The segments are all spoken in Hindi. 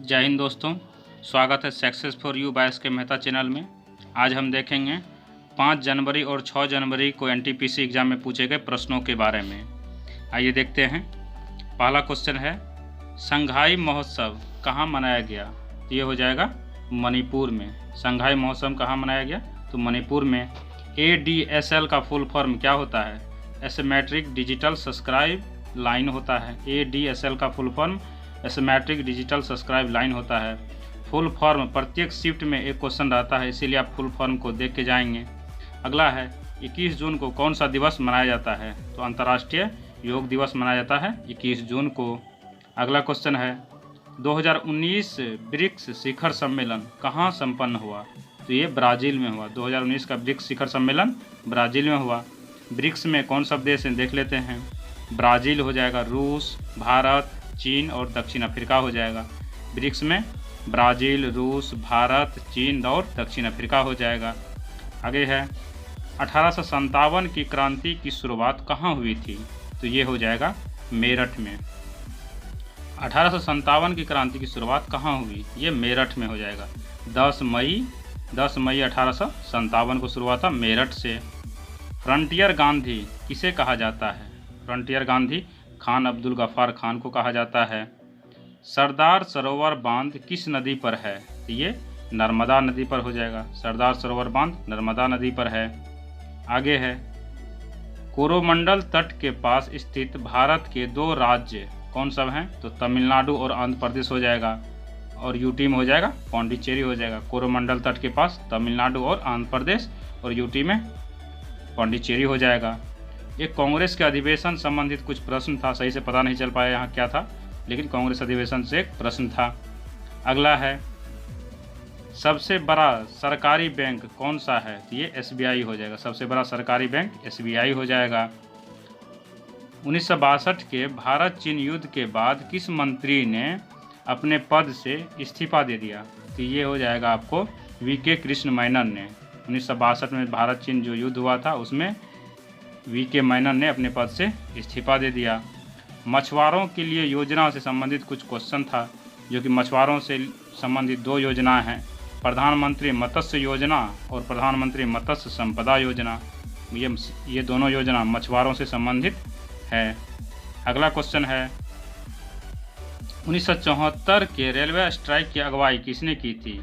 जय हिंद दोस्तों, स्वागत है सक्सेस फॉर यू बाय के मेहता चैनल में। आज हम देखेंगे 5 जनवरी और 6 जनवरी को एनटीपीसी एग्ज़ाम में पूछे गए प्रश्नों के बारे में। आइए देखते हैं। पहला क्वेश्चन है, संघाई महोत्सव कहाँ मनाया गया? तो ये हो जाएगा मणिपुर में। संघाई महोत्सव कहाँ मनाया गया? तो मणिपुर में। ADSL का फुल फॉर्म क्या होता है? एसिमेट्रिक डिजिटल सब्सक्राइब लाइन होता है। ADSL का full form asymmetric digital subscribe line होता है। फुल फॉर्म प्रत्येक शिफ्ट में एक क्वेश्चन रहता है, इसीलिए आप फुल फॉर्म को देख के जाएंगे। अगला है, 21 जून को कौन सा दिवस मनाया जाता है? तो अंतर्राष्ट्रीय योग दिवस मनाया जाता है 21 जून को। अगला क्वेश्चन है, 2019 ब्रिक्स शिखर सम्मेलन कहाँ संपन्न हुआ? तो ये ब्राज़ील में हुआ। 2019 का ब्रिक्स शिखर सम्मेलन ब्राज़ील में हुआ। ब्रिक्स में कौन सा देश है देख लेते हैं। ब्राज़ील हो जाएगा, रूस, भारत, चीन और दक्षिण अफ्रीका हो जाएगा। ब्रिक्स में ब्राज़ील, रूस, भारत, चीन और दक्षिण अफ्रीका हो जाएगा। आगे है, 1857 की क्रांति की शुरुआत कहाँ हुई थी? तो ये हो जाएगा मेरठ में। 1857 की क्रांति की शुरुआत कहाँ हुई? ये मेरठ में हो जाएगा। 10 मई 1857 को शुरुआत था मेरठ से। फ्रंटियर गांधी किसे कहा जाता है? फ्रंटियर गांधी खान अब्दुल गफ्फार खान को कहा जाता है। सरदार सरोवर बांध किस नदी पर है? तो ये नर्मदा नदी पर हो जाएगा। सरदार सरोवर बांध नर्मदा नदी पर है। आगे है, कोरोमंडल तट के पास स्थित भारत के 2 राज्य कौन सब हैं? तो तमिलनाडु और आंध्र प्रदेश हो जाएगा। और यूटी में हो जाएगा पौंडीचेरी हो जाएगा। कोरोमंडल तट के पास तमिलनाडु और आंध्र प्रदेश और यूटी में पौंडीचेरी हो जाएगा। एक कांग्रेस के अधिवेशन संबंधित कुछ प्रश्न था, सही से पता नहीं चल पाया यहाँ क्या था, लेकिन कांग्रेस अधिवेशन से एक प्रश्न था। अगला है, सबसे बड़ा सरकारी बैंक कौन सा है? तो ये SBI हो जाएगा। सबसे बड़ा सरकारी बैंक SBI हो जाएगा। 1962 के भारत चीन युद्ध के बाद किस मंत्री ने अपने पद से इस्तीफा दे दिया? तो ये हो जाएगा आपको VK कृष्ण मेनन ने। 1962 में भारत चीन जो युद्ध हुआ था उसमें VK मेनन ने अपने पद से इस्तीफा दे दिया। मछुआरों के लिए योजना से संबंधित कुछ क्वेश्चन था, जो कि मछुआरों से संबंधित 2 योजनाएं हैं, प्रधानमंत्री मत्स्य योजना और प्रधानमंत्री मत्स्य संपदा योजना। ये दोनों योजना मछुआरों से संबंधित है। अगला क्वेश्चन है, 1974 के रेलवे स्ट्राइक की अगुवाई किसने की थी?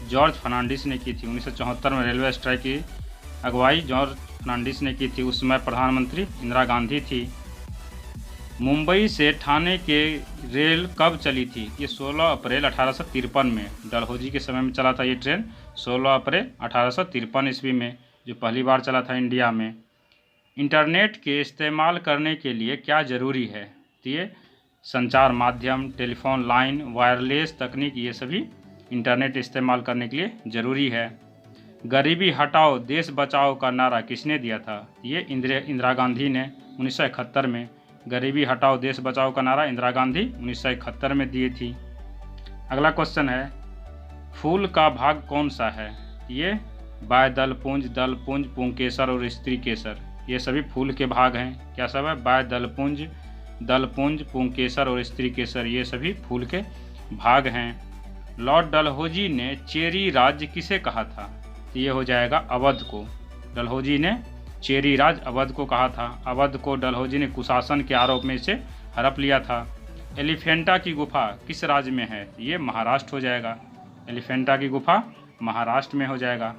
जॉर्ज फर्नांडिस ने की थी। 1974 में रेलवे स्ट्राइक की अगुवाई जॉर्ज फर्नांडिस ने की थी। उस समय प्रधानमंत्री इंदिरा गांधी थी। मुंबई से ठाणे के रेल कब चली थी? ये 16 अप्रैल 1853 में डलहौजी के समय में चला था ये ट्रेन। 16 अप्रैल 1853 ईस्वी में जो पहली बार चला था इंडिया में। इंटरनेट के इस्तेमाल करने के लिए क्या ज़रूरी है? तो ये संचार माध्यम, टेलीफोन लाइन, वायरलेस तकनीक, ये सभी इंटरनेट इस्तेमाल करने के लिए ज़रूरी है। गरीबी हटाओ देश बचाओ का नारा किसने दिया था? ये इंदिरा गांधी ने 1971 में। गरीबी हटाओ देश बचाओ का नारा इंदिरा गांधी 1971 में दिए थी। अगला क्वेश्चन है, फूल का भाग कौन सा है? ये बाय दलपुंज, पुंकेसर और स्त्री केसर, ये सभी फूल के भाग हैं। क्या सब है? बाय दलपुंज, पुंकेसर और स्त्री केसर, ये सभी फूल के भाग हैं। लॉर्ड डलहौजी ने चेरी राज्य किसे कहा था? तो ये हो जाएगा अवध को। डलहौजी ने चेरी राज अवध को कहा था। अवध को डलहौजी ने कुशासन के आरोप में इसे हड़प लिया था। एलिफेंटा की गुफा किस राज्य में है? ये महाराष्ट्र हो जाएगा। एलिफेंटा की गुफा महाराष्ट्र में हो जाएगा।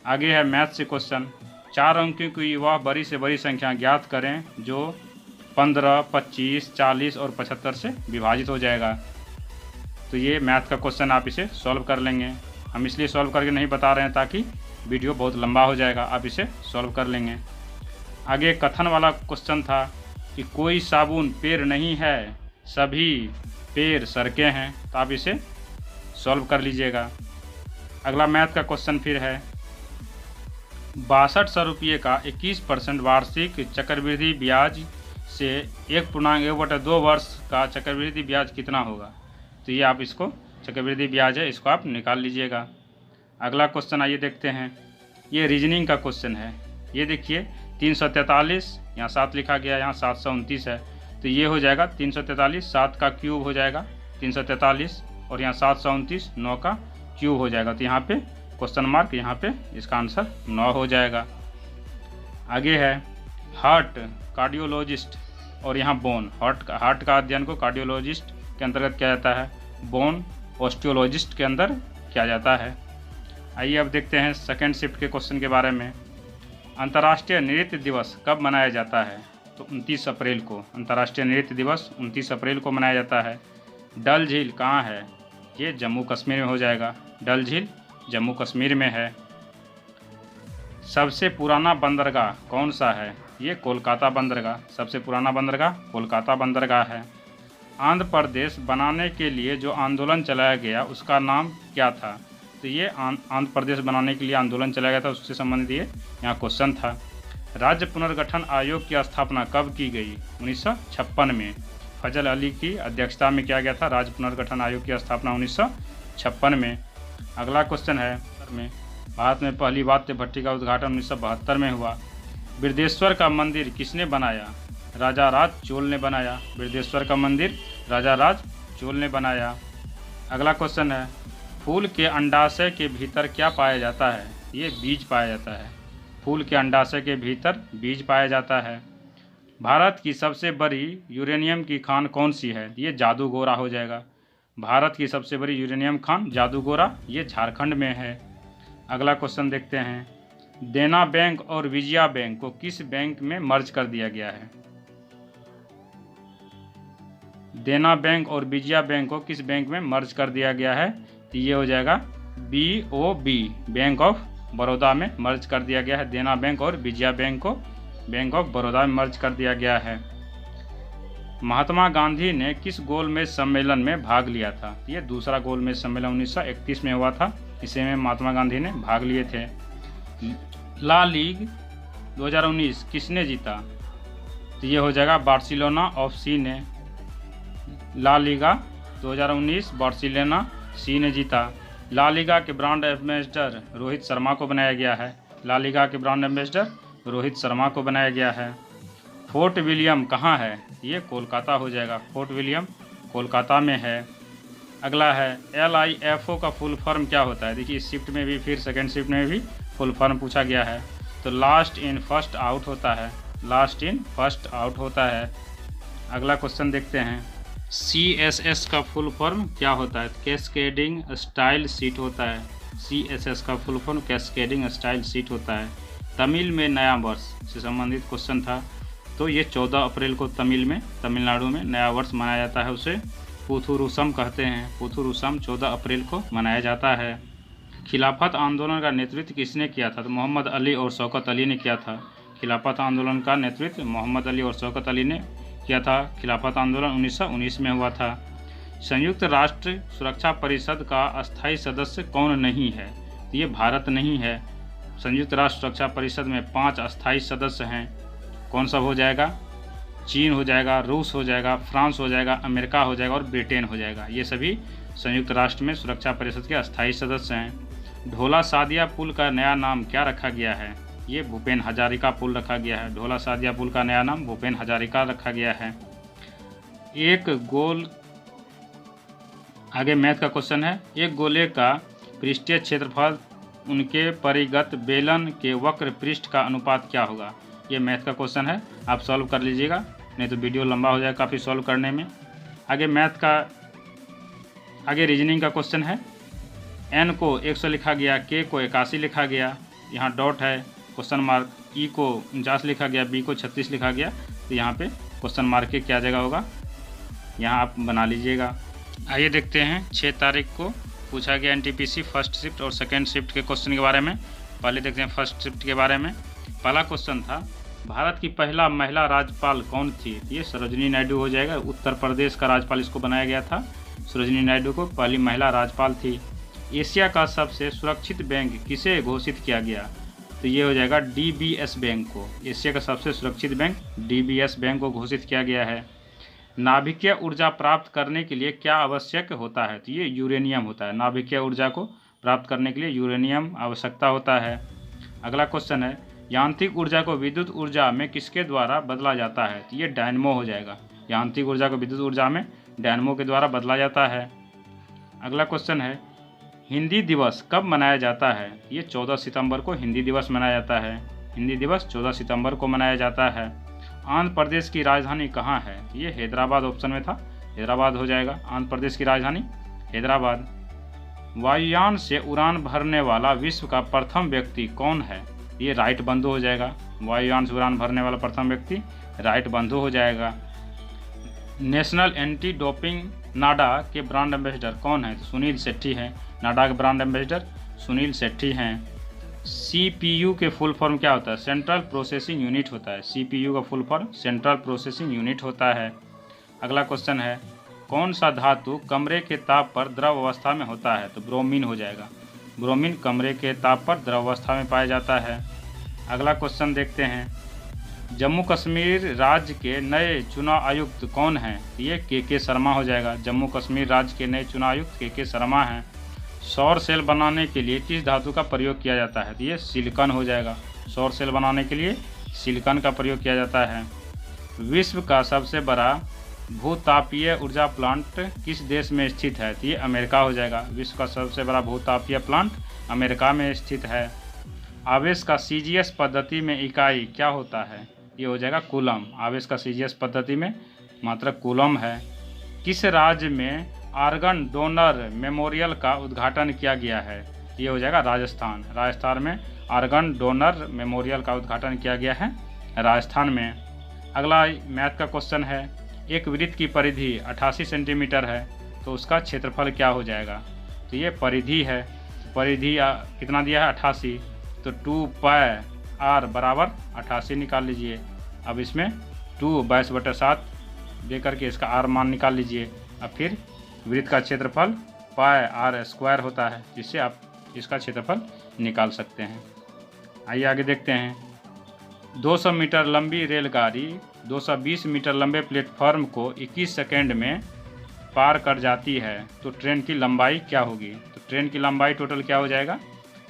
आगे है मैथ से क्वेश्चन, 4 अंकों की वह बड़ी से बड़ी संख्या ज्ञात करें जो 15, 25, 40 और 75 से विभाजित हो जाएगा। तो ये मैथ का क्वेश्चन आप इसे सॉल्व कर लेंगे। हम इसलिए सॉल्व करके नहीं बता रहे हैं ताकि वीडियो बहुत लंबा हो जाएगा, आप इसे सॉल्व कर लेंगे। आगे कथन वाला क्वेश्चन था कि कोई साबुन पेड़ नहीं है, सभी पेड़ सड़कें हैं, तो आप इसे सॉल्व कर लीजिएगा। अगला मैथ का क्वेश्चन फिर है, 6200 रुपये का 21% वार्षिक चक्रवृद्धि ब्याज से 1.1/2 वर्ष का चक्रवृद्धि ब्याज कितना होगा? तो ये आप इसको चक्रवृद्धि ब्याज है, इसको आप निकाल लीजिएगा। अगला क्वेश्चन आइए देखते हैं। ये रीजनिंग का क्वेश्चन है। ये देखिए 343, यहाँ 7 लिखा गया, यहाँ 729 है, तो ये हो जाएगा 343, 7 का क्यूब हो जाएगा 343 और यहाँ 729 9 का क्यूब हो जाएगा। तो यहाँ पे क्वेश्चन मार्क, यहाँ पे इसका आंसर 9 हो जाएगा। आगे है हार्ट कार्डियोलॉजिस्ट और यहाँ बोन। हार्ट का अध्ययन को कार्डियोलॉजिस्ट के अंतर्गत किया जाता है, बोन ऑस्टियोलॉजिस्ट के अंदर किया जाता है। आइए अब देखते हैं सेकेंड शिफ्ट के क्वेश्चन के बारे में। अंतर्राष्ट्रीय नृत्य दिवस कब मनाया जाता है? तो 29 अप्रैल को। अंतर्राष्ट्रीय नृत्य दिवस 29 अप्रैल को मनाया जाता है। डल झील कहाँ है? ये जम्मू कश्मीर में हो जाएगा। डल झील जम्मू कश्मीर में है। सबसे पुराना बंदरगाह कौन सा है? ये कोलकाता बंदरगाह। सबसे पुराना बंदरगाह कोलकाता बंदरगाह है। आंध्र प्रदेश बनाने के लिए जो आंदोलन चलाया गया उसका नाम क्या था? तो ये आंध्र प्रदेश बनाने के लिए आंदोलन चलाया गया था, उससे संबंधित ये यहाँ क्वेश्चन था। राज्य पुनर्गठन आयोग की स्थापना कब की गई? 1956 में। फजल अली की अध्यक्षता में किया गया था राज्य पुनर्गठन आयोग की स्थापना 1956 में। अगला क्वेश्चन है भारत में पहली वाद्य भट्टी का उद्घाटन 1972 में हुआ। बृहदेश्वर का मंदिर किसने बनाया? राजा राज चोल ने बनाया। बृहदेश्वर का मंदिर राजा राज चोल ने बनाया। अगला क्वेश्चन है फूल के अंडाशय के भीतर क्या पाया जाता है? ये बीज पाया जाता है। फूल के अंडाशय के भीतर बीज पाया जाता है। भारत की सबसे बड़ी यूरेनियम की खान कौन सी है? ये जादूगोरा हो जाएगा। भारत की सबसे बड़ी यूरेनियम खान जादूगोरा, ये झारखंड में है। अगला क्वेश्चन देखते हैं देना बैंक और विजया बैंक को किस बैंक में मर्ज कर दिया गया है? देना बैंक और विजया बैंक को किस बैंक में मर्ज कर दिया गया है? तो ये हो जाएगा BOB, बैंक ऑफ बड़ौदा में मर्ज कर दिया गया है। देना बैंक और विजया बैंक को बैंक ऑफ बड़ौदा में मर्ज कर दिया गया है। महात्मा गांधी ने किस गोलमेज सम्मेलन में भाग लिया था? ये दूसरा गोलमेज सम्मेलन 1931 में हुआ था, इसे में महात्मा गांधी ने भाग लिए थे। ला लीग 2019 किसने जीता? तो ये हो जाएगा बार्सिलोना ऑफ सी ने। ला लीगा 2019 बार्सिलोना सी ने जीता। ला लीगा के ब्रांड एम्बेसडर रोहित शर्मा को बनाया गया है। ला लीगा के ब्रांड एम्बेसडर रोहित शर्मा को बनाया गया है। फोर्ट विलियम कहाँ है? ये कोलकाता हो जाएगा। फोर्ट विलियम कोलकाता में है। अगला है LIFO का फुल फॉर्म क्या होता है? देखिए इस शिफ्ट में भी, फिर सेकेंड शिफ्ट में भी फुल फॉर्म पूछा गया है। तो लास्ट इन फर्स्ट आउट होता है। लास्ट इन फर्स्ट आउट होता है। अगला क्वेश्चन देखते हैं CSS का फुल फॉर्म क्या होता है? कैस्केडिंग स्टाइल सीट होता है। CSS का full form cascading style seat होता है। तमिल में नया वर्ष से संबंधित क्वेश्चन था। तो ये 14 अप्रैल को तमिलनाडु में नया वर्ष मनाया जाता है, उसे पुथुरुसम कहते हैं। पुथुरुसम 14 अप्रैल को मनाया जाता है। खिलाफत आंदोलन का नेतृत्व किसने किया था? तो मोहम्मद अली और शौकत अली ने किया था। खिलाफत आंदोलन का नेतृत्व मोहम्मद अली और शौकत अली ने किया था। खिलाफत आंदोलन 1919 में हुआ था। संयुक्त राष्ट्र सुरक्षा परिषद का अस्थायी सदस्य कौन नहीं है? तो ये भारत नहीं है। संयुक्त राष्ट्र सुरक्षा परिषद में 5 अस्थायी सदस्य हैं। कौन सा हो जाएगा? चीन हो जाएगा, रूस हो जाएगा, फ्रांस हो जाएगा, अमेरिका हो जाएगा और ब्रिटेन हो जाएगा। ये सभी संयुक्त राष्ट्र में सुरक्षा परिषद के अस्थायी सदस्य हैं। ढोला सादिया पुल का नया नाम क्या रखा गया है? ये भूपेन हजारिका पुल रखा गया है। ढोला सादिया पुल का नया नाम भूपेन हजारिका रखा गया है। एक गोल, आगे मैथ का क्वेश्चन है, एक गोले का पृष्ठीय क्षेत्रफल उनके परिगत बेलन के वक्र पृष्ठ का अनुपात क्या होगा? ये मैथ का क्वेश्चन है, आप सॉल्व कर लीजिएगा, नहीं तो वीडियो लंबा हो जाएगा काफ़ी सॉल्व करने में। आगे मैथ का, आगे रीजनिंग का क्वेश्चन है। n को 100 लिखा गया, k को 81 लिखा गया, यहाँ डॉट है, क्वेश्चन मार्क, e को 49 लिखा गया, b को 36 लिखा गया, तो यहाँ पे क्वेश्चन मार्क के क्या जगह होगा, यहाँ आप बना लीजिएगा। आइए देखते हैं 6 तारीख को पूछा गया NTPC फर्स्ट शिफ्ट और सेकेंड शिफ्ट के क्वेश्चन के बारे में। पहले देखते हैं फर्स्ट शिफ्ट के बारे में। पहला क्वेश्चन था भारत की पहला महिला राज्यपाल कौन थी? ये सरोजिनी नायडू हो जाएगा। उत्तर प्रदेश का राज्यपाल इसको बनाया गया था। सरोजिनी नायडू को पहली महिला राज्यपाल थी। एशिया का सबसे सुरक्षित बैंक किसे घोषित किया गया? तो ये हो जाएगा DBS बैंक को। एशिया का सबसे सुरक्षित बैंक DBS बैंक को घोषित किया गया है। नाभिकीय ऊर्जा प्राप्त करने के लिए क्या आवश्यक होता है? तो ये यूरेनियम होता है। नाभिकीय ऊर्जा को प्राप्त करने के लिए यूरेनियम आवश्यकता होता है। अगला क्वेश्चन है यांत्रिक ऊर्जा को विद्युत ऊर्जा में किसके द्वारा बदला जाता है? तो ये डायनमो हो जाएगा। यांत्रिक ऊर्जा को विद्युत ऊर्जा में डायनमो के द्वारा बदला जाता है। अगला क्वेश्चन है, हिंदी दिवस कब मनाया जाता है? ये 14 सितंबर को हिंदी दिवस मनाया जाता है। हिंदी दिवस 14 सितंबर को मनाया जाता है। आंध्र प्रदेश की राजधानी कहाँ है? ये हैदराबाद ऑप्शन में था, हैदराबाद हो जाएगा। आंध्र प्रदेश की राजधानी हैदराबाद। वायुयान से उड़ान भरने वाला विश्व का प्रथम व्यक्ति कौन है? ये राइट बंधु हो जाएगा। वायुयान से उड़ान भरने वाला प्रथम व्यक्ति राइट बंधु हो जाएगा। नेशनल एंटी डोपिंग नाडा के ब्रांड एम्बेसडर कौन है? तो सुनील शेट्टी हैं। नाडा के ब्रांड एम्बेसडर सुनील शेट्टी हैं। सीपीयू के फुल फॉर्म क्या होता है? सेंट्रल प्रोसेसिंग यूनिट होता है। सीपीयू का full form central processing unit होता है। अगला क्वेश्चन है, कौन सा धातु कमरे के ताप पर द्रव अवस्था में होता है? तो ब्रोमीन हो जाएगा। ब्रोमीन कमरे के ताप पर द्रव अवस्था में पाया जाता है। अगला क्वेश्चन देखते हैं, जम्मू कश्मीर राज्य के नए चुनाव आयुक्त कौन हैं? ये के शर्मा हो जाएगा। जम्मू कश्मीर राज्य के नए चुनाव आयुक्त के शर्मा हैं। सौर सेल बनाने के लिए किस धातु का प्रयोग किया जाता है? तो ये सिलिकॉन हो जाएगा। सौर सेल बनाने के लिए सिलिकॉन का प्रयोग किया जाता है। विश्व का सबसे बड़ा भूतापीय ऊर्जा प्लांट किस देश में स्थित है? तो ये अमेरिका हो जाएगा। विश्व का सबसे बड़ा भूतापीय प्लांट अमेरिका में स्थित है। आवेश का सीजीएस पद्धति में इकाई क्या होता है? ये हो जाएगा कूलम। आवेश का सीजीएस पद्धति में मात्रा कूलम है। किस राज्य में आर्गन डोनर मेमोरियल का उद्घाटन किया गया है? ये हो जाएगा राजस्थान। राजस्थान में आर्गन डोनर मेमोरियल का उद्घाटन किया गया है राजस्थान में। अगला मैथ का क्वेश्चन है, एक वृत्त की परिधि 88 सेंटीमीटर है तो उसका क्षेत्रफल क्या हो जाएगा? तो ये परिधि है। परिधि कितना दिया है? 88। तो 2 पाई r बराबर 88 निकाल लीजिए। अब इसमें 2 22/7 दे करके इसका r मान निकाल लीजिए। अब फिर वृत्त का क्षेत्रफल पाई r स्क्वायर होता है, जिससे आप इसका क्षेत्रफल निकाल सकते हैं। आइए आगे देखते हैं। 200 मीटर लंबी रेलगाड़ी 220 मीटर लंबे प्लेटफॉर्म को 21 सेकेंड में पार कर जाती है तो ट्रेन की लंबाई क्या होगी? तो ट्रेन की लंबाई टोटल क्या हो जाएगा?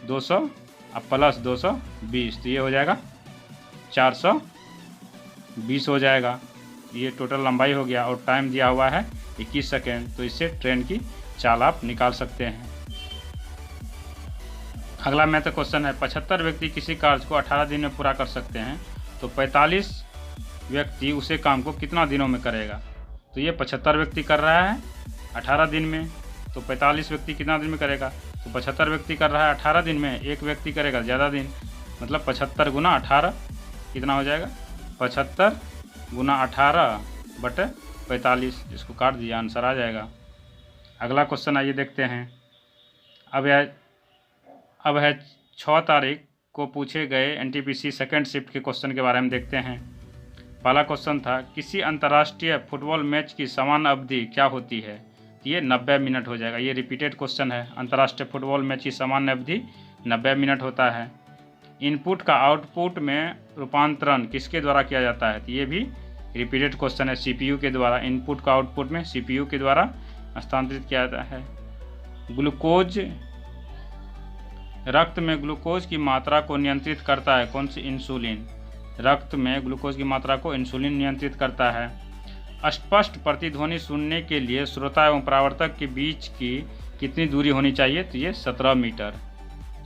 200 अब प्लस 220, तो ये हो जाएगा 420 हो जाएगा। ये टोटल लंबाई हो गया और टाइम दिया हुआ है 21 सेकेंड, तो इससे ट्रेन की चाल आप निकाल सकते हैं। अगला मैथ क्वेश्चन है, 75 व्यक्ति किसी कार्य को 18 दिन में पूरा कर सकते हैं तो 45 व्यक्ति उसे काम को कितना दिनों में करेगा? तो ये 75 व्यक्ति कर रहा है 18 दिन में, तो 45 व्यक्ति कितना दिन में करेगा? तो 75 व्यक्ति कर रहा है 18 दिन में, एक व्यक्ति करेगा ज़्यादा दिन, मतलब 75 गुना 18 कितना हो जाएगा? 75 गुना 18/45। इसको काट दिया, आंसर आ जाएगा। अगला क्वेश्चन आइए देखते हैं। अब है 6 तारीख को पूछे गए एनटीपीसी सेकंड शिफ्ट के क्वेश्चन के बारे में देखते हैं। पहला क्वेश्चन था, किसी अंतर्राष्ट्रीय फुटबॉल मैच की सामान्य अवधि क्या होती है? ये 90 मिनट हो जाएगा। ये रिपीटेड क्वेश्चन है। अंतर्राष्ट्रीय फुटबॉल मैच की सामान्य अवधि 90 मिनट होता है। इनपुट का आउटपुट में रूपांतरण किसके द्वारा किया जाता है? तो ये भी रिपीटेड क्वेश्चन है। सीपीयू के द्वारा इनपुट का आउटपुट में सीपीयू के द्वारा हस्तांतरित किया जाता है। ग्लूकोज रक्त में ग्लूकोज की मात्रा को नियंत्रित करता है कौन सी? इंसुलिन। रक्त में ग्लूकोज की मात्रा को इंसुलिन नियंत्रित करता है। स्पष्ट प्रतिध्वनि सुनने के लिए श्रोता एवं परावर्तक के बीच की कितनी दूरी होनी चाहिए? तो ये 17 मीटर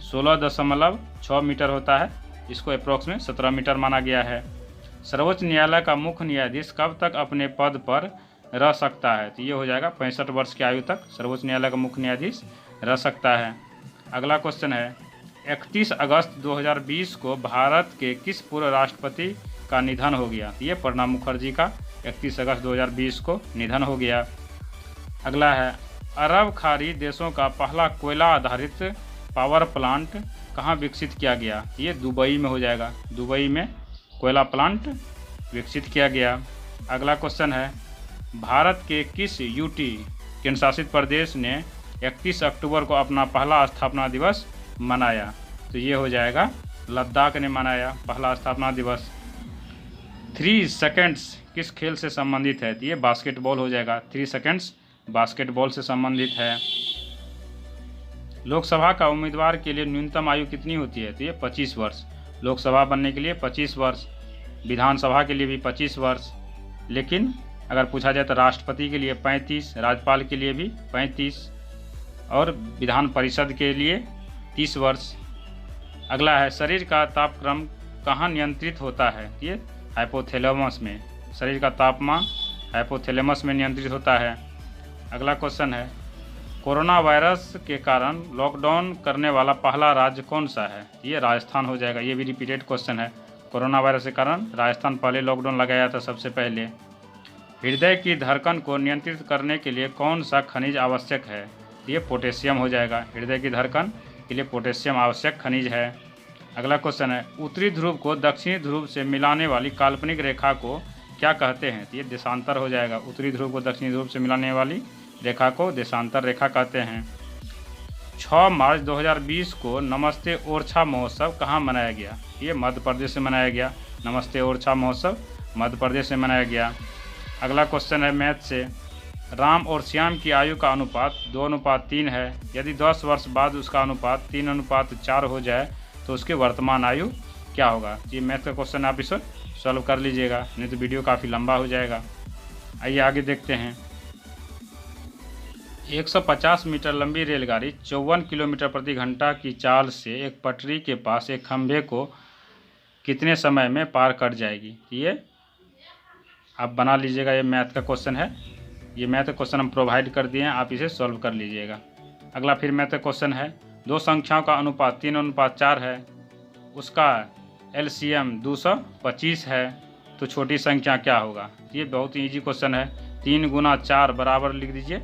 16.6 मीटर होता है। इसको अप्रॉक्स में 17 मीटर माना गया है। सर्वोच्च न्यायालय का मुख्य न्यायाधीश कब तक अपने पद पर रह सकता है? तो ये हो जाएगा 65 वर्ष की आयु तक सर्वोच्च न्यायालय का मुख्य न्यायाधीश रह सकता है। अगला क्वेश्चन है, 31 अगस्त 2020 को भारत के किस पूर्व राष्ट्रपति का निधन हो गया? ये प्रणब मुखर्जी का 31 अगस्त 2020 को निधन हो गया। अगला है, अरब खाड़ी देशों का पहला कोयला आधारित पावर प्लांट कहाँ विकसित किया गया? ये दुबई में हो जाएगा। दुबई में कोयला प्लांट विकसित किया गया। अगला क्वेश्चन है, भारत के किस यूटी केंद्र शासित प्रदेश ने 31 अक्टूबर को अपना पहला स्थापना दिवस मनाया? तो ये हो जाएगा लद्दाख ने मनाया पहला स्थापना दिवस। 3 सेकंड्स किस खेल से संबंधित है? तो ये बास्केटबॉल हो जाएगा। 3 सेकंड्स बास्केटबॉल से संबंधित है। लोकसभा का उम्मीदवार के लिए न्यूनतम आयु कितनी होती है? तो ये 25 वर्ष। लोकसभा बनने के लिए 25 वर्ष, विधानसभा के लिए भी 25 वर्ष, लेकिन अगर पूछा जाए तो राष्ट्रपति के लिए 35, राज्यपाल के लिए भी 35। और विधान परिषद के लिए 30 वर्ष। अगला है शरीर का तापक्रम कहाँ नियंत्रित होता है? ये हाइपोथैलेमस में। शरीर का तापमान हाइपोथैलेमस में नियंत्रित होता है। अगला क्वेश्चन है कोरोना वायरस के कारण लॉकडाउन करने वाला पहला राज्य कौन सा है? ये राजस्थान हो जाएगा। ये भी रिपीटेड क्वेश्चन है। कोरोना वायरस के कारण राजस्थान पहले लॉकडाउन लगाया था सबसे पहले। हृदय की धड़कन को नियंत्रित करने के लिए कौन सा खनिज आवश्यक है? ये पोटेशियम हो जाएगा। हृदय की धड़कन के लिए पोटेशियम आवश्यक खनिज है। अगला क्वेश्चन है उत्तरी ध्रुव को दक्षिणी ध्रुव से मिलाने वाली काल्पनिक रेखा को क्या कहते हैं? ये देशांतर हो जाएगा। उत्तरी ध्रुव को दक्षिणी ध्रुव से मिलाने वाली रेखा को देशांतर रेखा कहते हैं। 6 मार्च 2020 को नमस्ते ओरछा महोत्सव कहाँ मनाया गया? ये मध्य प्रदेश से मनाया गया। नमस्ते ओरछा महोत्सव मध्य प्रदेश से मनाया गया। अगला क्वेश्चन है मैथ से राम और श्याम की आयु का अनुपात 2:3 है। यदि 10 वर्ष बाद उसका अनुपात 3:4 हो जाए तो उसकी वर्तमान आयु क्या होगा? ये मैथ का क्वेश्चन आप इसे सॉल्व कर लीजिएगा, नहीं तो वीडियो काफ़ी लंबा हो जाएगा। आइए आगे देखते हैं। 150 मीटर लंबी रेलगाड़ी 54 किलोमीटर प्रति घंटा की चाल से एक पटरी के पास एक खंभे को कितने समय में पार कर जाएगी? ये आप बना लीजिएगा। ये मैथ का क्वेश्चन है। ये मैथ का क्वेश्चन हम प्रोवाइड कर दिए हैं, आप इसे सॉल्व कर लीजिएगा। अगला फिर मैथ का क्वेश्चन है दो संख्याओं का अनुपात 3:4 है, उसका एलसीएम 225 है, तो छोटी संख्या क्या होगा? ये बहुत ही ईजी क्वेश्चन है। 3 गुना 4 बराबर लिख दीजिए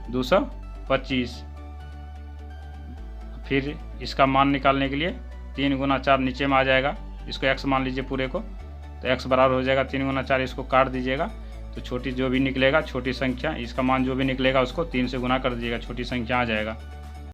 225। फिर इसका मान निकालने के लिए 3 गुना 4 नीचे में आ जाएगा, इसको x मान लीजिए पूरे को, तो x बराबर हो जाएगा 3 गुना 4। इसको काट दीजिएगा तो छोटी जो भी निकलेगा छोटी संख्या, इसका मान जो भी निकलेगा उसको 3 से गुना कर दीजिएगा, छोटी संख्या आ जाएगा।